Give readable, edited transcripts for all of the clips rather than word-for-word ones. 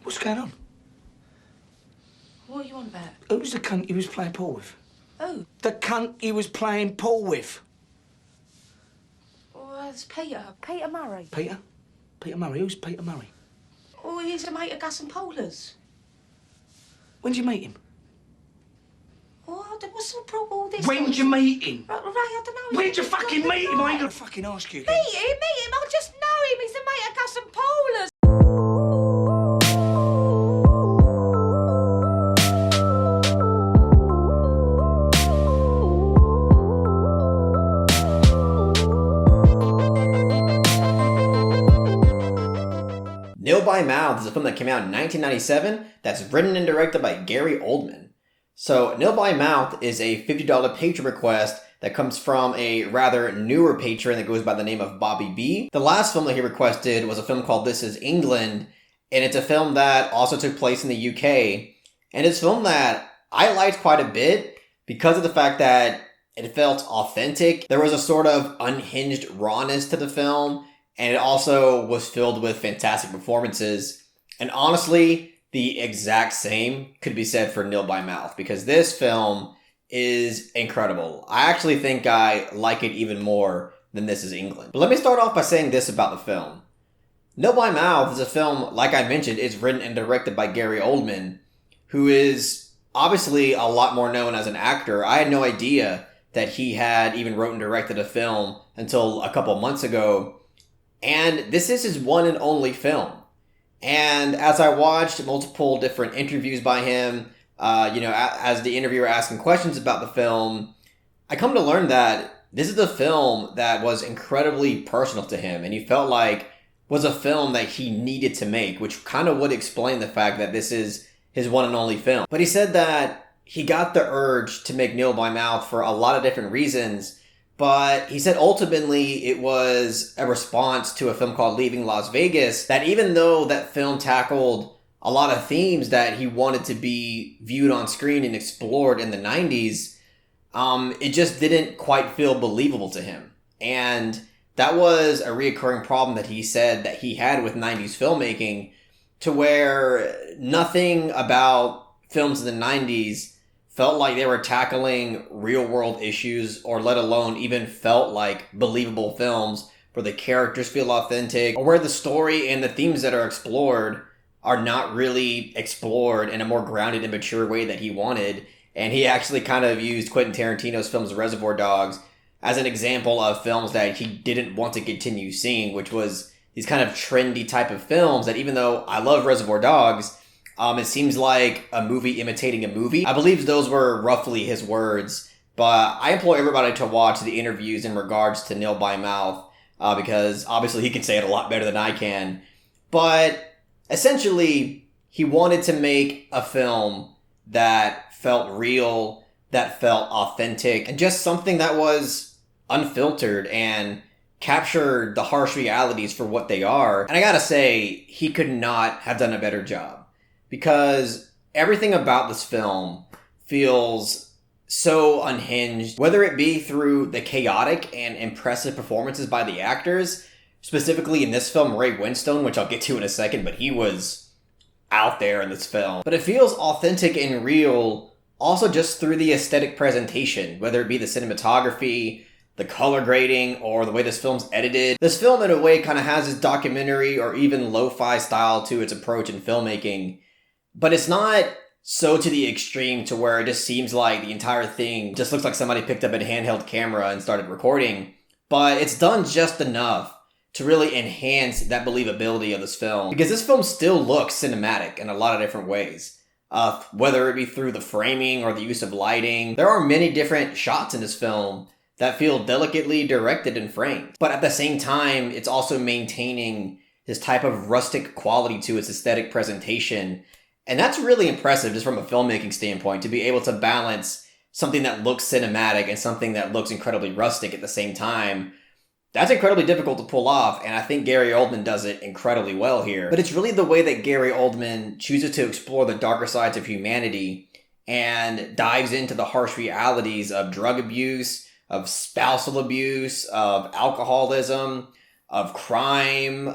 What's going on? What are you on about? Who's the cunt he was playing pool with? Who? The cunt he was playing pool with. Oh, it's Peter. Peter Murray. Peter? Peter Murray? Who's Peter Murray? Oh, he's a mate of Gus and Paula's. When did you meet him? Oh, what's the problem with this? When did you meet him? Ray, I don't know. When did you fucking meet him? I ain't gonna fucking ask you again. Meet him? I just know him. He's a mate of Gus and Paula's. Nil by Mouth is a film that came out in 1997 that's written and directed by Gary Oldman. So, Nil by Mouth is a $50 patron request that comes from a rather newer patron that goes by the name of Bobby B. The last film that he requested was a film called This Is England, and it's a film that also took place in the UK. And it's a film that I liked quite a bit because of the fact that it felt authentic. There was a sort of unhinged rawness to the film, and it also was filled with fantastic performances. And honestly, the exact same could be said for Nil by Mouth, because this film is incredible. I actually think I like it even more than This Is England. But let me start off by saying this about the film. Nil by Mouth is a film, like I mentioned, is written and directed by Gary Oldman, who is obviously a lot more known as an actor. I had no idea that he had even wrote and directed a film until a couple months ago. And this is his one and only film. And as I watched multiple different interviews by him, as the interviewer asking questions about the film, I come to learn that this is a film that was incredibly personal to him, and he felt like was a film that he needed to make, which kind of would explain the fact that this is his one and only film. But he said that he got the urge to make Nil by Mouth for a lot of different reasons, but he said ultimately it was a response to a film called Leaving Las Vegas, that even though that film tackled a lot of themes that he wanted to be viewed on screen and explored in the 90s, it just didn't quite feel believable to him. And that was a reoccurring problem that he said that he had with 90s filmmaking, to where nothing about films in the 90s felt like they were tackling real world issues, or let alone even felt like believable films where the characters feel authentic, or where the story and the themes that are explored are not really explored in a more grounded and mature way that he wanted. And he actually kind of used Quentin Tarantino's films Reservoir Dogs as an example of films that he didn't want to continue seeing, which was these kind of trendy type of films that, even though I love Reservoir Dogs, it seems like a movie imitating a movie. I believe those were roughly his words, but I implore everybody to watch the interviews in regards to Nil by Mouth, because obviously he can say it a lot better than I can. But essentially, he wanted to make a film that felt real, that felt authentic, and just something that was unfiltered and captured the harsh realities for what they are. And I gotta say, he could not have done a better job, because everything about this film feels so unhinged, whether it be through the chaotic and impressive performances by the actors, specifically in this film, Ray Winstone, which I'll get to in a second, but he was out there in this film. But it feels authentic and real also just through the aesthetic presentation, whether it be the cinematography, the color grading, or the way this film's edited. This film, in a way, kind of has this documentary or even lo-fi style to its approach in filmmaking, but it's not so to the extreme to where it just seems like the entire thing just looks like somebody picked up a handheld camera and started recording. But it's done just enough to really enhance that believability of this film, because this film still looks cinematic in a lot of different ways. Whether it be through the framing or the use of lighting, there are many different shots in this film that feel delicately directed and framed. But at the same time, it's also maintaining this type of rustic quality to its aesthetic presentation. And that's really impressive just from a filmmaking standpoint, to be able to balance something that looks cinematic and something that looks incredibly rustic at the same time. That's incredibly difficult to pull off, and I think Gary Oldman does it incredibly well here. But it's really the way that Gary Oldman chooses to explore the darker sides of humanity and dives into the harsh realities of drug abuse, of spousal abuse, of alcoholism, of crime.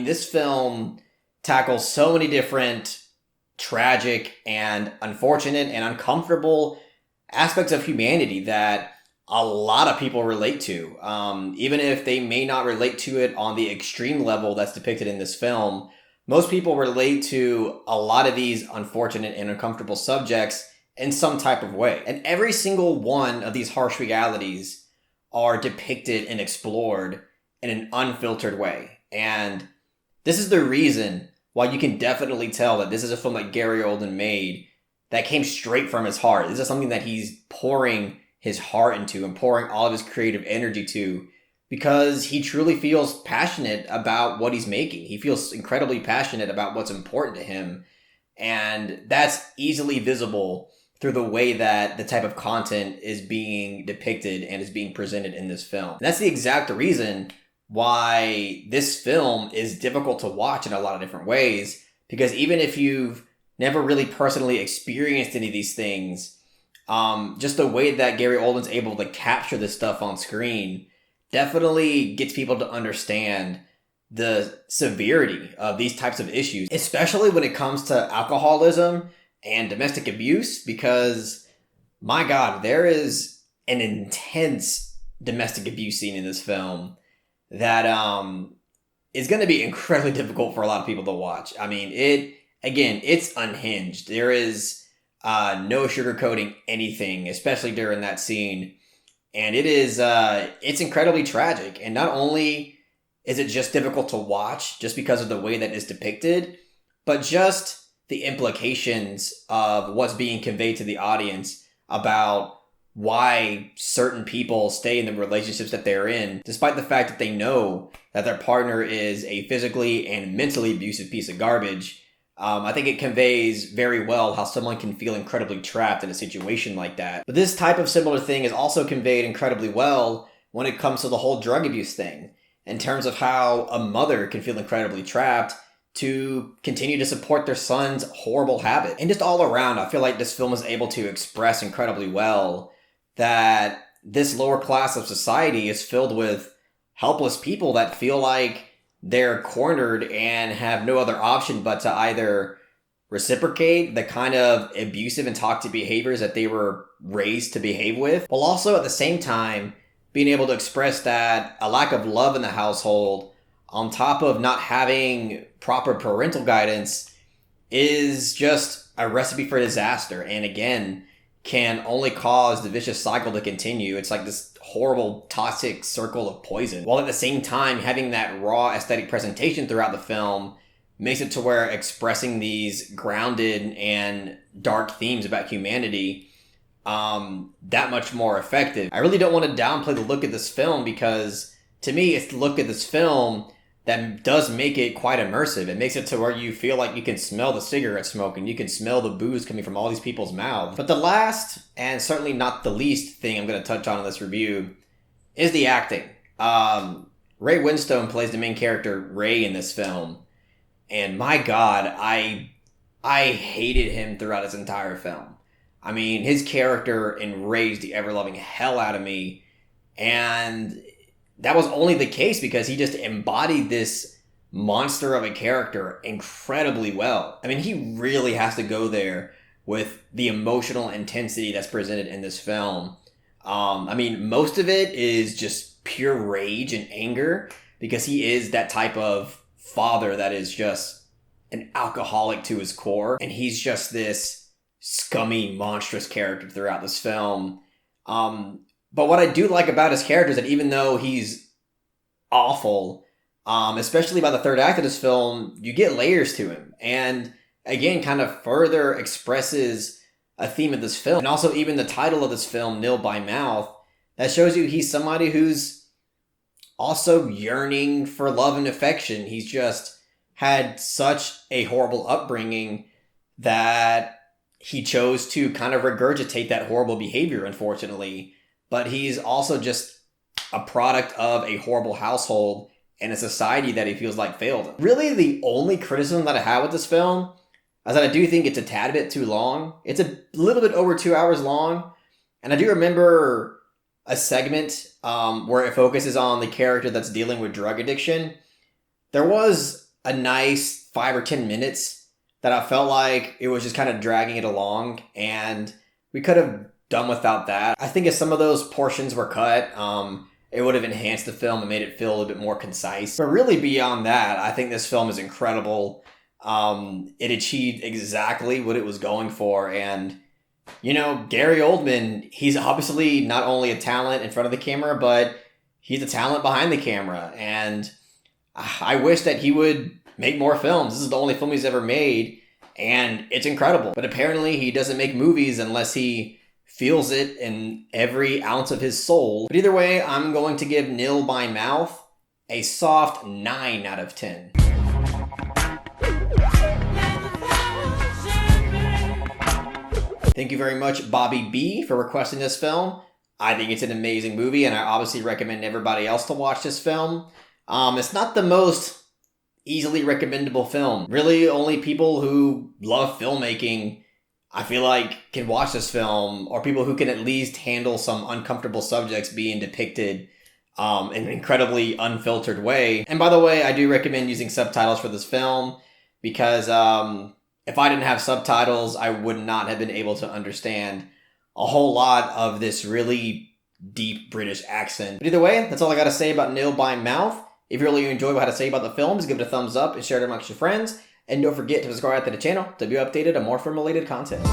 This film tackles so many different tragic and unfortunate and uncomfortable aspects of humanity that a lot of people relate to. Even if they may not relate to it on the extreme level that's depicted in this film, most people relate to a lot of these unfortunate and uncomfortable subjects in some type of way. And every single one of these harsh realities are depicted and explored in an unfiltered way. And this is the reason why you can definitely tell that this is a film that Gary Oldman made that came straight from his heart. This is something that he's pouring his heart into and pouring all of his creative energy to, because he truly feels passionate about what he's making. He feels incredibly passionate about what's important to him. And that's easily visible through the way that the type of content is being depicted and is being presented in this film. And that's the exact reason why this film is difficult to watch in a lot of different ways, because even if you've never really personally experienced any of these things, just the way that Gary Oldman's able to capture this stuff on screen definitely gets people to understand the severity of these types of issues, especially when it comes to alcoholism and domestic abuse, because, my God, there is an intense domestic abuse scene in this film that is going to be incredibly difficult for a lot of people to watch. I mean, it's unhinged. There is no sugarcoating anything, especially during that scene. And it's incredibly tragic. And not only is it just difficult to watch just because of the way that it's depicted, but just the implications of what's being conveyed to the audience about why certain people stay in the relationships that they're in, despite the fact that they know that their partner is a physically and mentally abusive piece of garbage. I think it conveys very well how someone can feel incredibly trapped in a situation like that. But this type of similar thing is also conveyed incredibly well when it comes to the whole drug abuse thing, in terms of how a mother can feel incredibly trapped to continue to support their son's horrible habit. And just all around, I feel like this film is able to express incredibly well that this lower class of society is filled with helpless people that feel like they're cornered and have no other option but to either reciprocate the kind of abusive and toxic behaviors that they were raised to behave with, while also at the same time being able to express that a lack of love in the household, on top of not having proper parental guidance, is just a recipe for disaster. And again, can only cause the vicious cycle to continue. It's like this horrible toxic circle of poison, while at the same time having that raw aesthetic presentation throughout the film makes it to where expressing these grounded and dark themes about humanity that much more effective. I really don't want to downplay the look of this film, because to me it's the look of this film that does make it quite immersive. It makes it to where you feel like you can smell the cigarette smoke and you can smell the booze coming from all these people's mouths. But the last, and certainly not the least thing I'm going to touch on in this review, is the acting. Ray Winstone plays the main character, Ray, in this film. And my God, I hated him throughout his entire film. I mean, his character enraged the ever-loving hell out of me. And that was only the case because he just embodied this monster of a character incredibly well. I mean, he really has to go there with the emotional intensity that's presented in this film. I mean, most of it is just pure rage and anger, because he is that type of father that is just an alcoholic to his core. And he's just this scummy, monstrous character throughout this film. But what I do like about his character is that even though he's awful, especially by the third act of this film, you get layers to him. And again, kind of further expresses a theme of this film. And also even the title of this film, Nil by Mouth, that shows you he's somebody who's also yearning for love and affection. He's just had such a horrible upbringing that he chose to kind of regurgitate that horrible behavior, unfortunately. But he's also just a product of a horrible household and a society that he feels like failed him. Really, the only criticism that I have with this film is that I do think it's a tad bit too long. It's a little bit over 2 hours long. And I do remember a segment where it focuses on the character that's dealing with drug addiction. There was a nice 5 or 10 minutes that I felt like it was just kind of dragging it along, and we could have done without that. I think if some of those portions were cut, it would have enhanced the film and made it feel a little bit more concise. But really beyond that, I think this film is incredible. It achieved exactly what it was going for, and you know, Gary Oldman, he's obviously not only a talent in front of the camera, but he's a talent behind the camera, and I wish that he would make more films. This is the only film he's ever made, and it's incredible. But apparently he doesn't make movies unless he feels it in every ounce of his soul. But either way, I'm going to give Nil by Mouth a soft 9 out of 10. Thank you very much, Bobby B, for requesting this film. I think it's an amazing movie, and I obviously recommend everybody else to watch this film. It's not the most easily recommendable film. Really, only people who love filmmaking, I feel like, can watch this film, or people who can at least handle some uncomfortable subjects being depicted in an incredibly unfiltered way. And by the way, I do recommend using subtitles for this film, because if I didn't have subtitles, I would not have been able to understand a whole lot of this really deep British accent. But either way, that's all I gotta say about Nil by Mouth. If you really enjoy what I had to say about the films, give it a thumbs up and share it amongst your friends. And don't forget to subscribe to the channel to be updated on more film-related content.